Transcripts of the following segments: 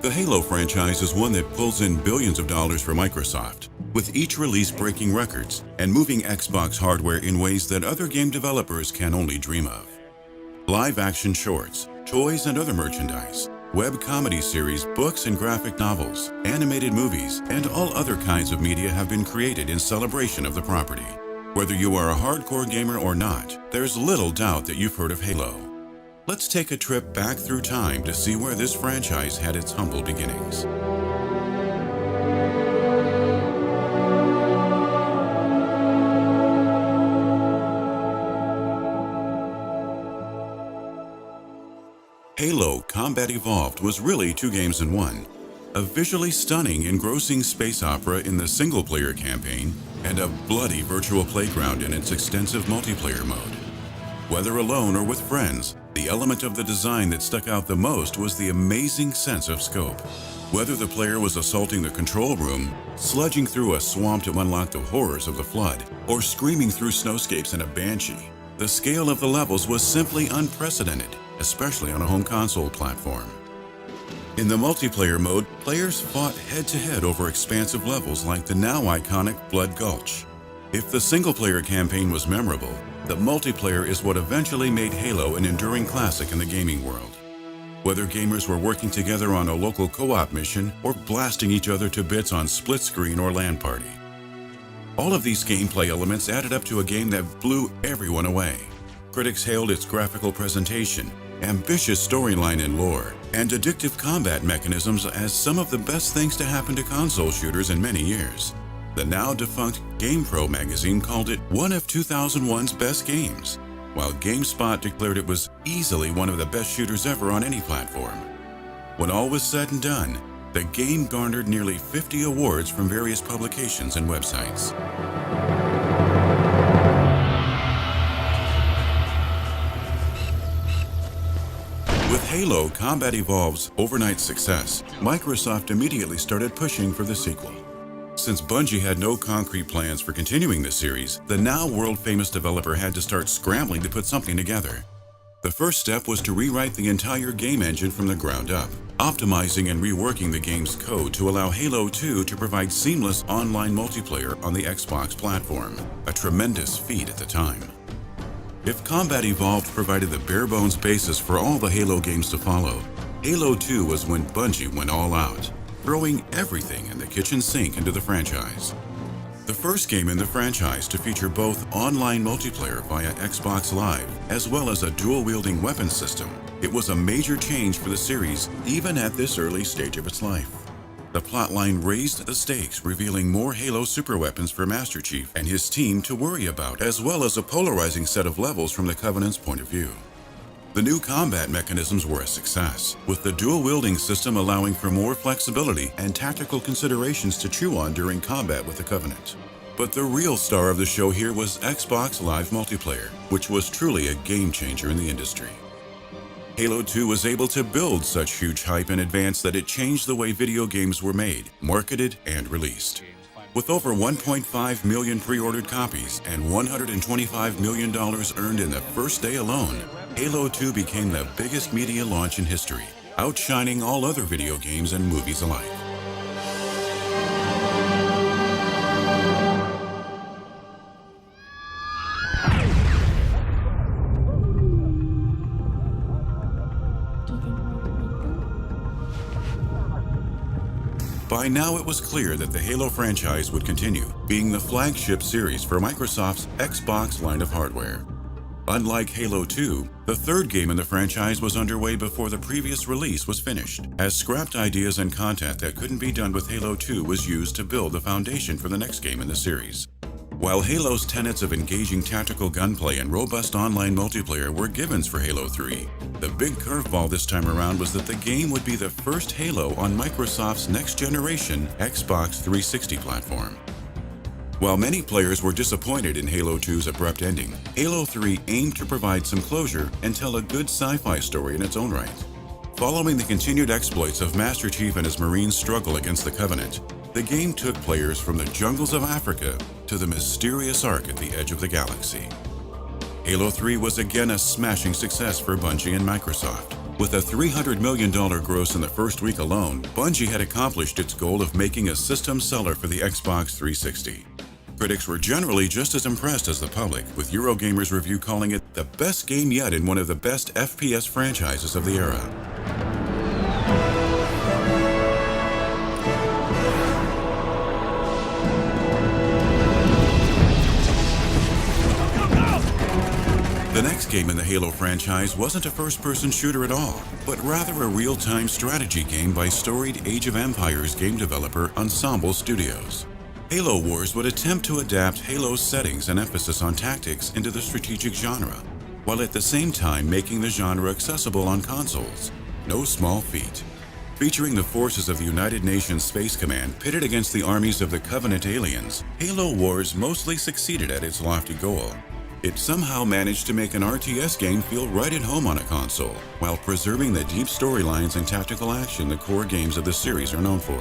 The Halo franchise is one that pulls in billions of dollars for Microsoft, with each release breaking records and moving Xbox hardware in ways that other game developers can only dream of. Live-action shorts, toys and other merchandise, web comedy series, books and graphic novels, animated movies, and all other kinds of media have been created in celebration of the property. Whether you are a hardcore gamer or not, there's little doubt that you've heard of Halo. Let's take a trip back through time to see where this franchise had its humble beginnings. Halo Combat Evolved was really two games in one. A visually stunning, engrossing space opera in the single-player campaign, and a bloody virtual playground in its extensive multiplayer mode. Whether alone or with friends, the element of the design that stuck out the most was the amazing sense of scope. Whether the player was assaulting the control room, sludging through a swamp to unlock the horrors of the flood, or screaming through snowscapes in a Banshee, the scale of the levels was simply unprecedented, especially on a home console platform. In the multiplayer mode, players fought head-to-head over expansive levels like the now iconic Blood Gulch. If the single-player campaign was memorable, the multiplayer is what eventually made Halo an enduring classic in the gaming world. Whether gamers were working together on a local co-op mission or blasting each other to bits on split screen or LAN party. All of these gameplay elements added up to a game that blew everyone away. Critics hailed its graphical presentation, ambitious storyline and lore, and addictive combat mechanisms as some of the best things to happen to console shooters in many years. The now-defunct GamePro magazine called it one of 2001's best games, while GameSpot declared it was easily one of the best shooters ever on any platform. When all was said and done, the game garnered nearly 50 awards from various publications and websites. With Halo Combat Evolved's overnight success, Microsoft immediately started pushing for the sequel. Since Bungie had no concrete plans for continuing the series, the now world-famous developer had to start scrambling to put something together. The first step was to rewrite the entire game engine from the ground up, optimizing and reworking the game's code to allow Halo 2 to provide seamless online multiplayer on the Xbox platform, a tremendous feat at the time. If Combat Evolved provided the bare-bones basis for all the Halo games to follow, Halo 2 was when Bungie went all out, throwing everything in the kitchen sink into the franchise. The first game in the franchise to feature both online multiplayer via Xbox Live as well as a dual-wielding weapon system, it was a major change for the series even at this early stage of its life. The plotline raised the stakes, revealing more Halo superweapons for Master Chief and his team to worry about, as well as a polarizing set of levels from the Covenant's point of view. The new combat mechanisms were a success, with the dual-wielding system allowing for more flexibility and tactical considerations to chew on during combat with the Covenant. But the real star of the show here was Xbox Live Multiplayer, which was truly a game-changer in the industry. Halo 2 was able to build such huge hype in advance that it changed the way video games were made, marketed, and released. With over 1.5 million pre-ordered copies and $125 million earned in the first day alone, Halo 2 became the biggest media launch in history, outshining all other video games and movies alike. By now, it was clear that the Halo franchise would continue, being the flagship series for Microsoft's Xbox line of hardware. Unlike Halo 2, the third game in the franchise was underway before the previous release was finished, as scrapped ideas and content that couldn't be done with Halo 2 was used to build the foundation for the next game in the series. While Halo's tenets of engaging tactical gunplay and robust online multiplayer were givens for Halo 3, the big curveball this time around was that the game would be the first Halo on Microsoft's next-generation Xbox 360 platform. While many players were disappointed in Halo 2's abrupt ending, Halo 3 aimed to provide some closure and tell a good sci-fi story in its own right. Following the continued exploits of Master Chief and his Marines' struggle against the Covenant, the game took players from the jungles of Africa to the mysterious Ark at the edge of the galaxy. Halo 3 was again a smashing success for Bungie and Microsoft. With a $300 million gross in the first week alone, Bungie had accomplished its goal of making a system seller for the Xbox 360. Critics were generally just as impressed as the public, with Eurogamer's review calling it the best game yet in one of the best FPS franchises of the era. The next game in the Halo franchise wasn't a first-person shooter at all, but rather a real-time strategy game by storied Age of Empires game developer Ensemble Studios. Halo Wars would attempt to adapt Halo's settings and emphasis on tactics into the strategic genre, while at the same time making the genre accessible on consoles. No small feat. Featuring the forces of the United Nations Space Command pitted against the armies of the Covenant aliens, Halo Wars mostly succeeded at its lofty goal. It somehow managed to make an RTS game feel right at home on a console, while preserving the deep storylines and tactical action the core games of the series are known for.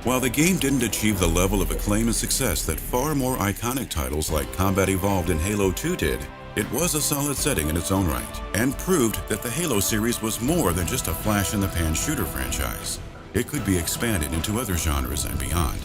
While the game didn't achieve the level of acclaim and success that far more iconic titles like Combat Evolved and Halo 2 did, it was a solid setting in its own right, and proved that the Halo series was more than just a flash-in-the-pan shooter franchise. It could be expanded into other genres and beyond.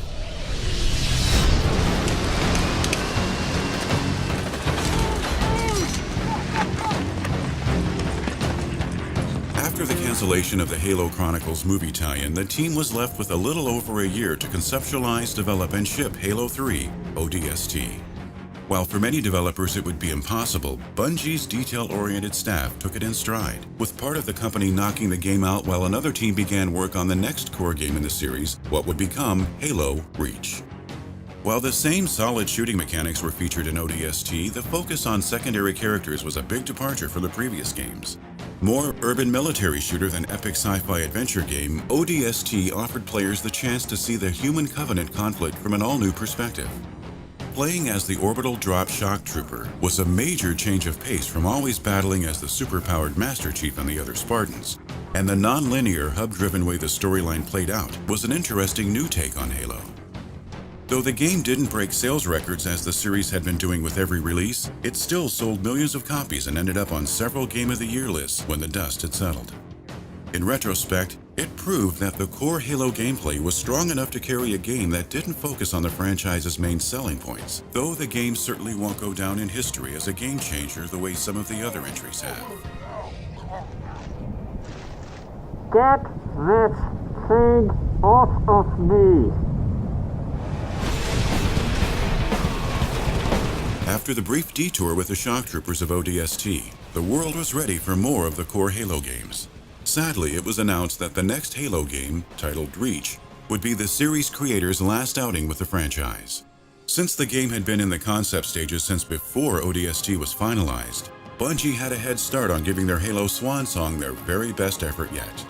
After the cancellation of the Halo Chronicles movie tie-in, the team was left with a little over a year to conceptualize, develop, and ship Halo 3 ODST. While for many developers it would be impossible, Bungie's detail-oriented staff took it in stride, with part of the company knocking the game out while another team began work on the next core game in the series, what would become Halo Reach. While the same solid shooting mechanics were featured in ODST, the focus on secondary characters was a big departure from the previous games. More urban military shooter than epic sci-fi adventure game, ODST offered players the chance to see the human Covenant conflict from an all-new perspective. Playing as the orbital drop shock trooper was a major change of pace from always battling as the superpowered Master Chief and the other Spartans, and the non-linear, hub-driven way the storyline played out was an interesting new take on Halo. Though the game didn't break sales records as the series had been doing with every release, it still sold millions of copies and ended up on several Game of the Year lists when the dust had settled. In retrospect, it proved that the core Halo gameplay was strong enough to carry a game that didn't focus on the franchise's main selling points, though the game certainly won't go down in history as a game changer the way some of the other entries have. Get this thing off of me! After the brief detour with the shock troopers of ODST, the world was ready for more of the core Halo games. Sadly, it was announced that the next Halo game, titled Reach, would be the series creators' last outing with the franchise. Since the game had been in the concept stages since before ODST was finalized, Bungie had a head start on giving their Halo swan song their very best effort yet.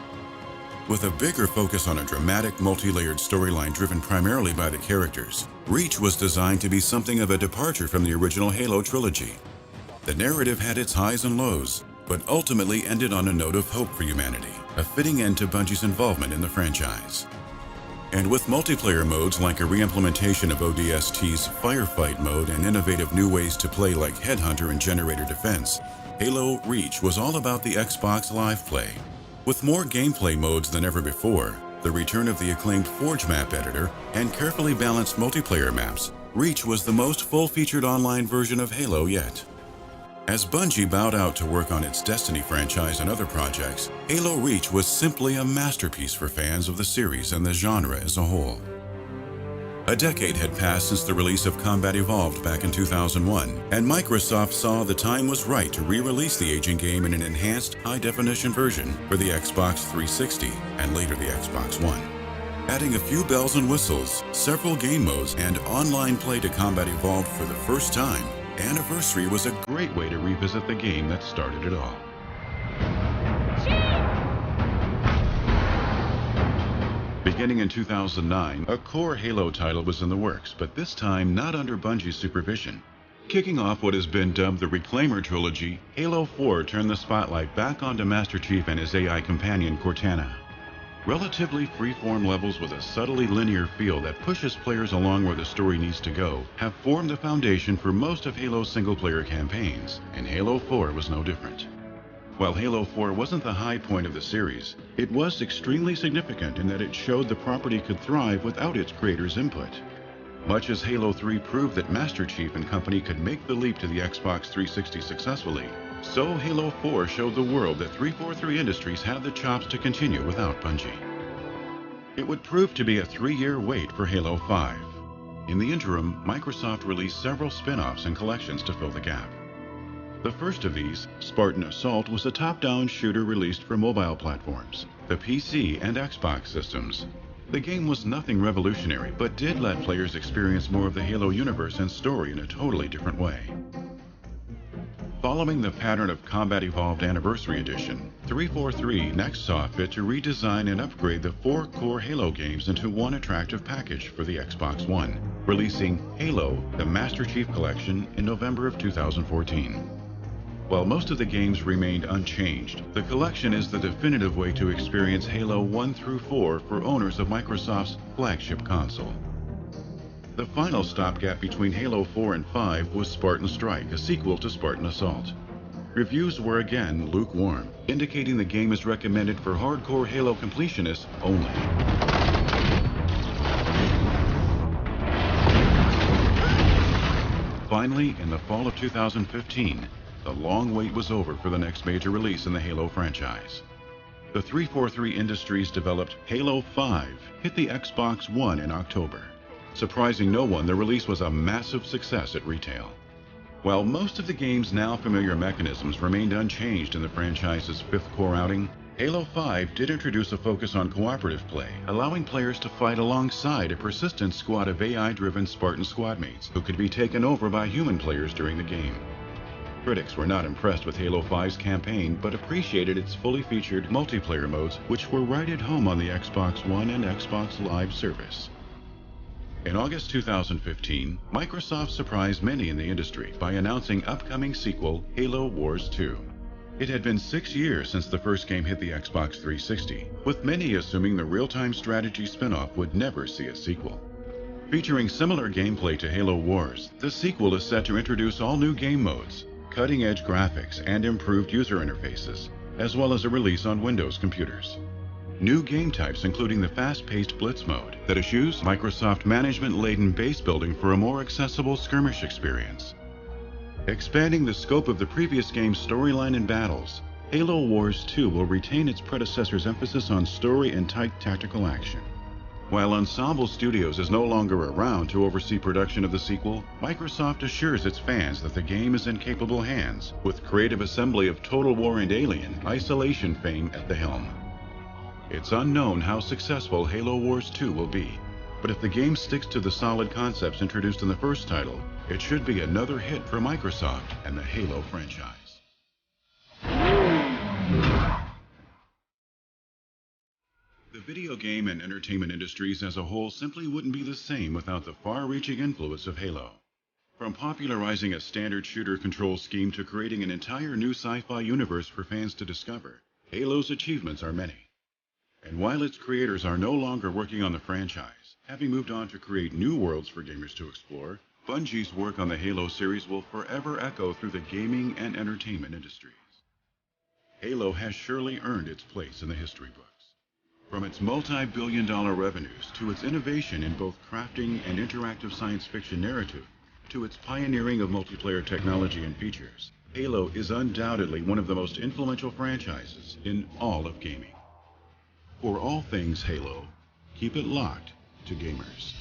With a bigger focus on a dramatic, multi-layered storyline driven primarily by the characters, Reach was designed to be something of a departure from the original Halo trilogy. The narrative had its highs and lows, but ultimately ended on a note of hope for humanity, a fitting end to Bungie's involvement in the franchise. And with multiplayer modes like a re-implementation of ODST's Firefight mode and innovative new ways to play like Headhunter and Generator Defense, Halo Reach was all about the Xbox Live Play. With more gameplay modes than ever before, the return of the acclaimed Forge map editor, and carefully balanced multiplayer maps, Reach was the most full-featured online version of Halo yet. As Bungie bowed out to work on its Destiny franchise and other projects, Halo Reach was simply a masterpiece for fans of the series and the genre as a whole. A decade had passed since the release of Combat Evolved back in 2001, and Microsoft saw the time was right to re-release the aging game in an enhanced, high-definition version for the Xbox 360 and later the Xbox One. Adding a few bells and whistles, several game modes, and online play to Combat Evolved for the first time, Anniversary was a great way to revisit the game that started it all. Beginning in 2009, a core Halo title was in the works, but this time not under Bungie's supervision. Kicking off what has been dubbed the Reclaimer trilogy, Halo 4 turned the spotlight back onto Master Chief and his AI companion Cortana. Relatively free-form levels with a subtly linear feel that pushes players along where the story needs to go have formed the foundation for most of Halo's single-player campaigns, and Halo 4 was no different. While Halo 4 wasn't the high point of the series, it was extremely significant in that it showed the property could thrive without its creators' input. Much as Halo 3 proved that Master Chief and company could make the leap to the Xbox 360 successfully, so Halo 4 showed the world that 343 Industries had the chops to continue without Bungie. It would prove to be a 3-year wait for Halo 5. In the interim, Microsoft released several spin-offs and collections to fill the gap. The first of these, Spartan Assault, was a top-down shooter released for mobile platforms, the PC and Xbox systems. The game was nothing revolutionary, but did let players experience more of the Halo universe and story in a totally different way. Following the pattern of Combat Evolved Anniversary Edition, 343 next saw fit to redesign and upgrade the 4 core Halo games into one attractive package for the Xbox One, releasing Halo: The Master Chief Collection in November of 2014. While most of the games remained unchanged, the collection is the definitive way to experience Halo 1 through 4 for owners of Microsoft's flagship console. The final stopgap between Halo 4 and 5 was Spartan Strike, a sequel to Spartan Assault. Reviews were again lukewarm, indicating the game is recommended for hardcore Halo completionists only. Finally, in the fall of 2015, the long wait was over for the next major release in the Halo franchise. The 343 Industries developed Halo 5 hit the Xbox One in October. Surprising no one, the release was a massive success at retail. While most of the game's now familiar mechanisms remained unchanged in the franchise's 5th core outing, Halo 5 did introduce a focus on cooperative play, allowing players to fight alongside a persistent squad of AI-driven Spartan squadmates who could be taken over by human players during the game. Critics were not impressed with Halo 5's campaign, but appreciated its fully featured multiplayer modes, which were right at home on the Xbox One and Xbox Live service. In August 2015, Microsoft surprised many in the industry by announcing upcoming sequel Halo Wars 2. It had been 6 years since the first game hit the Xbox 360, with many assuming the real-time strategy spin-off would never see a sequel. Featuring similar gameplay to Halo Wars, the sequel is set to introduce all new game modes, cutting-edge graphics, and improved user interfaces, as well as a release on Windows computers. New game types including the fast-paced Blitz mode that eschews Microsoft management-laden base building for a more accessible skirmish experience. Expanding the scope of the previous game's storyline and battles, Halo Wars 2 will retain its predecessor's emphasis on story and tight tactical action. While Ensemble Studios is no longer around to oversee production of the sequel, Microsoft assures its fans that the game is in capable hands, with creative assembly of Total War and Alien Isolation fame at the helm. It's unknown how successful Halo Wars 2 will be, but if the game sticks to the solid concepts introduced in the first title, it should be another hit for Microsoft and the Halo franchise. The video game and entertainment industries as a whole simply wouldn't be the same without the far-reaching influence of Halo. From popularizing a standard shooter control scheme to creating an entire new sci-fi universe for fans to discover, Halo's achievements are many. And while its creators are no longer working on the franchise, having moved on to create new worlds for gamers to explore, Bungie's work on the Halo series will forever echo through the gaming and entertainment industries. Halo has surely earned its place in the history books. From its multi-billion-dollar revenues to its innovation in both crafting and interactive science fiction narrative, to its pioneering of multiplayer technology and features, Halo is undoubtedly one of the most influential franchises in all of gaming. For all things Halo, keep it locked to gamers.